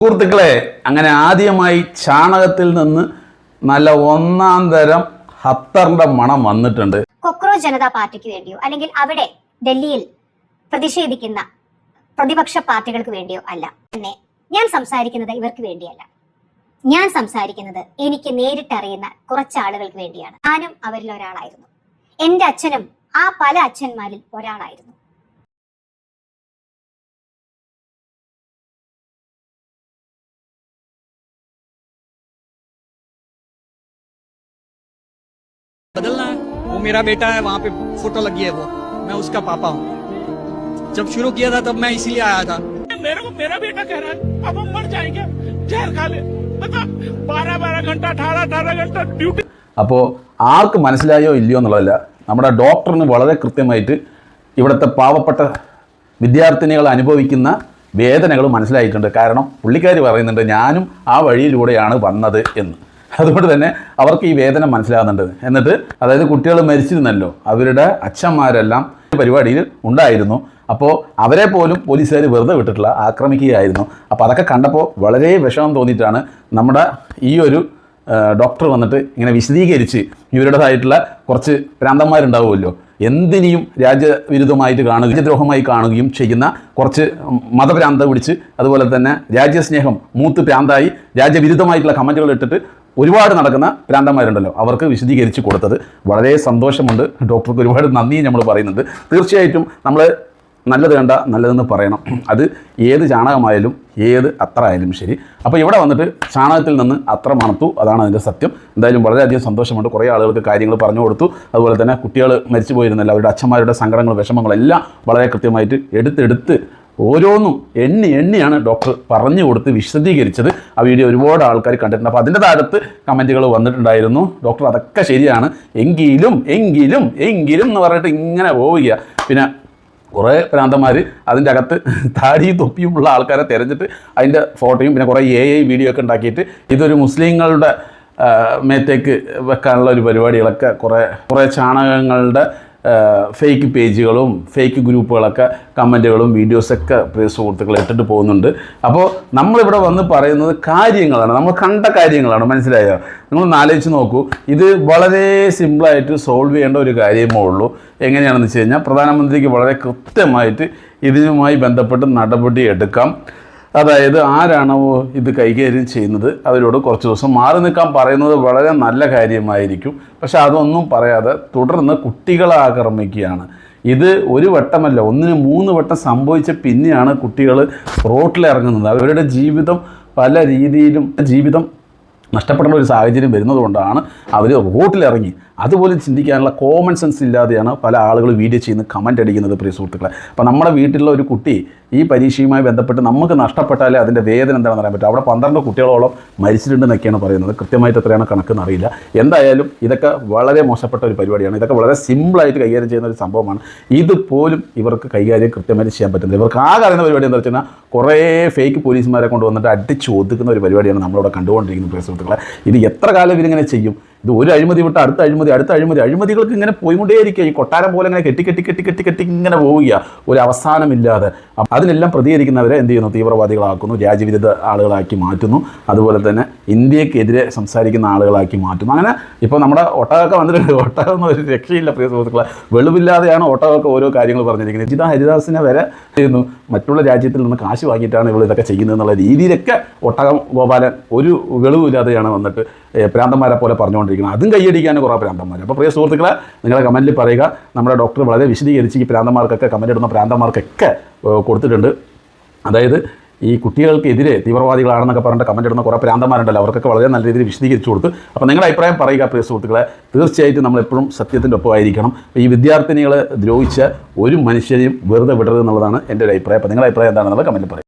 സുഹൃത്തുക്കളെ, അങ്ങനെ ആദ്യമായി ചാണകത്തിൽ നിന്ന് നല്ല ഒന്നാം തരം ഹത്തറിന്റെ മണം വന്നിട്ടുണ്ട്. കോക്രോച്ച് ജനതാ പാർട്ടിക്ക് വേണ്ടിയോ അല്ലെങ്കിൽ അവിടെ ഡൽഹിയിൽ പ്രതിഷേധിക്കുന്ന പ്രതിപക്ഷ പാർട്ടികൾക്ക് വേണ്ടിയോ അല്ല. പിന്നെ ഞാൻ സംസാരിക്കുന്നത് ഇവർക്ക് വേണ്ടിയല്ല. ഞാൻ സംസാരിക്കുന്നത് എനിക്ക് നേരിട്ടറിയുന്ന കുറച്ച് ആളുകൾക്ക് വേണ്ടിയാണ്. ഞാനും അവരിൽ ഒരാളായിരുന്നു. എൻ്റെ അച്ഛനും ആ പല അച്ഛന്മാരിൽ ഒരാളായിരുന്നു. बदलना है। वो मेरा बेटा है, वहाँ पे फोटो लगी है, वो मैं उसका पापा हूँ। जब शुरू किया था तब मैं इसीलिए आया था। मेरे को मेरा बेटा कह रहा है अब हम मर जाएंगे, जहर खा ले। मतलब 12 घंटा 18 घंटा ड्यूटी. അപ്പോൾ ആർക്ക് മനസ്സിലായോ ഇല്ലയോ എന്നുള്ളതല്ല, നമ്മുടെ ഡോക്ടറിന് വളരെ കൃത്യമായിട്ട് ഇവിടുത്തെ പാവപ്പെട്ട വിദ്യാർത്ഥിനികൾ അനുഭവിക്കുന്ന വേദനകൾ മനസ്സിലായിട്ടുണ്ട്. കാരണം പുള്ളിക്കാരി പറയുന്നുണ്ട് ഞാനും ആ വഴിയിലൂടെയാണ് വന്നത് എന്ന്. അതുകൊണ്ട് തന്നെ അവർക്ക് ഈ വേദന മനസ്സിലാകുന്നുണ്ട്. എന്നിട്ട് അതായത് കുട്ടികൾ മരിച്ചിരുന്നല്ലോ, അവരുടെ അച്ഛന്മാരെല്ലാം പരിപാടിയിൽ ഉണ്ടായിരുന്നു. അപ്പോൾ അവരെ പോലും പോലീസുകാർ വെറുതെ വിട്ടിട്ടില്ല, ആക്രമിക്കുകയായിരുന്നു. അപ്പോൾ അതൊക്കെ കണ്ടപ്പോൾ വളരെ വിഷമം തോന്നിയിട്ടാണ് നമ്മുടെ ഈ ഒരു ഡോക്ടർ വന്നിട്ട് ഇങ്ങനെ വിശദീകരിച്ച് ഇവരുടേതായിട്ടുള്ള കുറച്ച് ഭ്രാന്തന്മാരുണ്ടാവുമല്ലോ, എന്തിനേയും രാജ്യവിരുദ്ധമായിട്ട് കാണുകയും രാജ്യദ്രോഹമായി കാണുകയും ചെയ്യുന്ന കുറച്ച് മതഭ്രാന്ത പിടിച്ച് അതുപോലെ തന്നെ രാജ്യസ്നേഹം മൂത്ത് ഭ്രാന്തായി രാജ്യവിരുദ്ധമായിട്ടുള്ള കമൻറ്റുകൾ ഇട്ടിട്ട് ഒരുപാട് നടക്കുന്ന ഭ്രാന്തന്മാരുണ്ടല്ലോ, അവർക്ക് വിശദീകരിച്ച് കൊടുത്തത് വളരെ സന്തോഷമുണ്ട്. ഡോക്ടർക്ക് ഒരുപാട് നന്ദി നമ്മൾ പറയുന്നുണ്ട്. തീർച്ചയായിട്ടും നമ്മൾ നല്ലത് കണ്ട നല്ലതെന്ന് പറയണം. അത് ഏത് ചാണകമായാലും ഏത് അത്ര ആയാലും ശരി. അപ്പോൾ ഇവിടെ വന്നിട്ട് ചാണകത്തിൽ നിന്ന് അത്ര മണത്തു, അതാണ് അതിൻ്റെ സത്യം. എന്തായാലും വളരെയധികം സന്തോഷമുണ്ട്. കുറേ ആളുകൾക്ക് കാര്യങ്ങൾ പറഞ്ഞു കൊടുത്തു. അതുപോലെ തന്നെ കുട്ടികൾ മരിച്ചു പോയിരുന്നില്ല, അവരുടെ അച്ഛന്മാരുടെ സങ്കടങ്ങൾ വിഷമങ്ങളെല്ലാം വളരെ കൃത്യമായിട്ട് എടുത്ത് ഓരോന്നും എണ്ണിയാണ് ഡോക്ടർ പറഞ്ഞു കൊടുത്ത് വിശദീകരിച്ചത്. ആ വീഡിയോ ഒരുപാട് ആൾക്കാർ കണ്ടിട്ടുണ്ട്. അപ്പോൾ അതിൻ്റെ താഴത്ത് കമൻറ്റുകൾ വന്നിട്ടുണ്ടായിരുന്നു, ഡോക്ടർ അതൊക്കെ ശരിയാണ്, എങ്കിലും എന്ന് പറഞ്ഞിട്ട് ഇങ്ങനെ പോവുക. പിന്നെ കുറേ ഭ്രാന്തന്മാർ അതിൻ്റെ അകത്ത് താടിയും തൊപ്പിയും ഉള്ള ആൾക്കാരെ തിരഞ്ഞിട്ട് അതിൻ്റെ ഫോട്ടോയും പിന്നെ കുറേ AI വീഡിയോ ഒക്കെ ഉണ്ടാക്കിയിട്ട് ഇതൊരു മുസ്ലിങ്ങളുടെ മേത്തേക്ക് വെക്കാനുള്ള ഒരു പരിപാടികളൊക്കെ കുറേ ചാണകങ്ങളുടെ ഫേക്ക് പേജുകളും ഫേക്ക് ഗ്രൂപ്പുകളൊക്കെ കമൻറ്റുകളും വീഡിയോസൊക്കെ പ്രിയ സുഹൃത്തുക്കൾ ഇട്ടിട്ട് പോകുന്നുണ്ട്. അപ്പോൾ നമ്മളിവിടെ വന്ന് പറയുന്നത് കാര്യങ്ങളാണ്, നമ്മൾ കണ്ട കാര്യങ്ങളാണ്. മനസ്സിലായോ? നിങ്ങളൊന്ന് ആലോചിച്ച് നോക്കൂ. ഇത് വളരെ സിമ്പിളായിട്ട് സോൾവ് ചെയ്യേണ്ട ഒരു കാര്യമേ ഉള്ളൂ. എങ്ങനെയാണെന്ന് വെച്ച് കഴിഞ്ഞാൽ പ്രധാനമന്ത്രിക്ക് വളരെ കൃത്യമായിട്ട് ഇതിനുമായി ബന്ധപ്പെട്ട് നടപടി എടുക്കാം. അതായത് ആരാണോ ഇത് കൈകാര്യം ചെയ്യുന്നത് അവരോട് കുറച്ച് ദിവസം മാറി നിൽക്കാൻ പറയുന്നത് വളരെ നല്ല കാര്യമായിരിക്കും. പക്ഷെ അതൊന്നും പറയാതെ തുടർന്ന് കുട്ടികളെ ആക്രമിക്കുകയാണ്. ഇത് ഒരു വട്ടമല്ല, 1-3 വട്ടം സംഭവിച്ച പിന്നെയാണ് കുട്ടികൾ റോട്ടിലിറങ്ങുന്നത്. അവരുടെ ജീവിതം പല രീതിയിലും നഷ്ടപ്പെടുന്ന ഒരു സാഹചര്യം വരുന്നതുകൊണ്ടാണ് അവർ റോട്ടിലിറങ്ങി. അതുപോലെ ചിന്തിക്കാനുള്ള കോമൺ സെൻസ് ഇല്ലാതെയാണ് പല ആളുകൾ വീഡിയോ ചെയ്യുന്ന കമൻറ്റ് അടിക്കുന്നത് പ്രിയ സുഹൃത്തുക്കളെ. അപ്പോൾ നമ്മുടെ വീട്ടിലുള്ള ഒരു കുട്ടി ഈ പരീക്ഷയുമായി ബന്ധപ്പെട്ട് നമുക്ക് നഷ്ടപ്പെട്ടാലേ അതിൻ്റെ വേദന എന്താണെന്ന് അറിയാൻ പറ്റും. അവിടെ 12 കുട്ടികളോളം മരിച്ചിട്ടുണ്ടെന്നൊക്കെയാണ് പറയുന്നത്. കൃത്യമായിട്ട് എത്രയാണ് കണക്കെന്ന് അറിയില്ല. എന്തായാലും ഇതൊക്കെ വളരെ മോശപ്പെട്ട ഒരു പരിപാടിയാണ്. ഇതൊക്കെ വളരെ സിമ്പിളായിട്ട് കൈകാര്യം ചെയ്യുന്ന ഒരു സംഭവമാണ്. ഇതുപോലും ഇവർക്ക് കൈകാര്യം കൃത്യമായിട്ട് ചെയ്യാൻ പറ്റുന്നില്ല. ഇവർക്ക് ആകെ അറിയുന്ന പരിപാടി എന്താ വെച്ചാൽ കുറേ ഫേക്ക് പോലീസുമാരെ കൊണ്ടുവന്നിട്ട് അടിച്ച് ഒതുക്കുന്ന ഒരു പരിപാടിയാണ് നമ്മളിവിടെ കണ്ടുകൊണ്ടിരിക്കുന്നത് പ്രിയ സുഹൃത്തുക്കളെ. ഇത് എത്ര കാലം ഇവരിങ്ങനെ ചെയ്യും? ഇത് ഒരു അഴിമതി വിട്ട് അടുത്ത അഴിമതികൾക്ക് ഇങ്ങനെ പോയിക്കൊണ്ടേയിരിക്കുക. ഈ കൊട്ടാരം പോലെ ഇങ്ങനെ കെട്ടി ഇങ്ങനെ പോവുക, ഒരു അവസാനമില്ലാതെ. അതിനെല്ലാം പ്രതികരിക്കുന്നവരെ എന്ത് ചെയ്യുന്നു? തീവ്രവാദികളാക്കുന്നു, രാജ്യവിരുദ്ധ ആളുകളാക്കി മാറ്റുന്നു, അതുപോലെ തന്നെ ഇന്ത്യക്കെതിരെ സംസാരിക്കുന്ന ആളുകളാക്കി മാറ്റുന്നു. അങ്ങനെ ഇപ്പോൾ നമ്മുടെ ഒട്ടകമൊക്കെ വന്നിട്ടുണ്ട്. ഒട്ടകം ഒരു രക്ഷയില്ല പ്രിയ സുഹൃത്തുക്കളെ. വെളിവില്ലാതെയാണ് ഒട്ടകമൊക്കെ ഓരോ കാര്യങ്ങൾ പറഞ്ഞിരിക്കുന്നത്. ജിതാ ഹരിദാസിനെ വരെ ചെയ്യുന്നു മറ്റുള്ള രാജ്യത്തിൽ നിന്ന് കാശ് വാങ്ങിയിട്ടാണ് ഇവൾ ഇതൊക്കെ ചെയ്യുന്നത് എന്നുള്ള രീതിയിലൊക്കെ ഒട്ടകം ഗോപാലൻ ഒരു വെളിവില്ലാതെയാണ് വന്നിട്ട് ഭ്രാന്തന്മാരെ പോലെ പറഞ്ഞുകൊണ്ടിരിക്കുന്നത്. അതും കൈയടിക്കാൻ കുറേ ഭ്രാന്തന്മാർ. അപ്പോൾ പ്രിയ സുഹൃത്തുക്കളെ, നിങ്ങളുടെ കമൻറ്റിൽ പറയുക. നമ്മുടെ ഡോക്ടർ വളരെ വിശദീകരിച്ച് ഈ ഭ്രാന്തന്മാർക്കൊക്കെ കമൻറ്റ് ഇടുന്ന ഭ്രാന്തന്മാർക്കൊക്കെ കൊടുത്തിട്ടുണ്ട്. അതായത് ഈ കുട്ടികൾക്കെതിരെ തീവ്രവാദികളാണെന്നൊക്കെ പറഞ്ഞിട്ട് കമൻറ്റ് ഇടുന്ന കുറേ ഭ്രാന്തന്മാരുണ്ടല്ലോ, അവർക്കൊക്കെ വളരെ നല്ല രീതിയിൽ വിശദീകരിച്ചു കൊടുത്തു. അപ്പോൾ നിങ്ങളുടെ അഭിപ്രായം പറയുക പ്രിയ സുഹൃത്തുക്കളെ. തീർച്ചയായിട്ടും നമ്മളെപ്പോഴും സത്യത്തിൻ്റെ ഒപ്പമായിരിക്കണം. ഈ വിദ്യാർത്ഥിനികളെ ദ്രോഹിച്ച ഒരു മനുഷ്യരെയും വെറുതെ വിടരുത് എന്നുള്ളതാണ് എൻ്റെ ഒരു അഭിപ്രായം. അപ്പോൾ നിങ്ങളുടെ അഭിപ്രായം എന്താണെന്നുള്ളത് കമൻറ്റിൽ പറയും.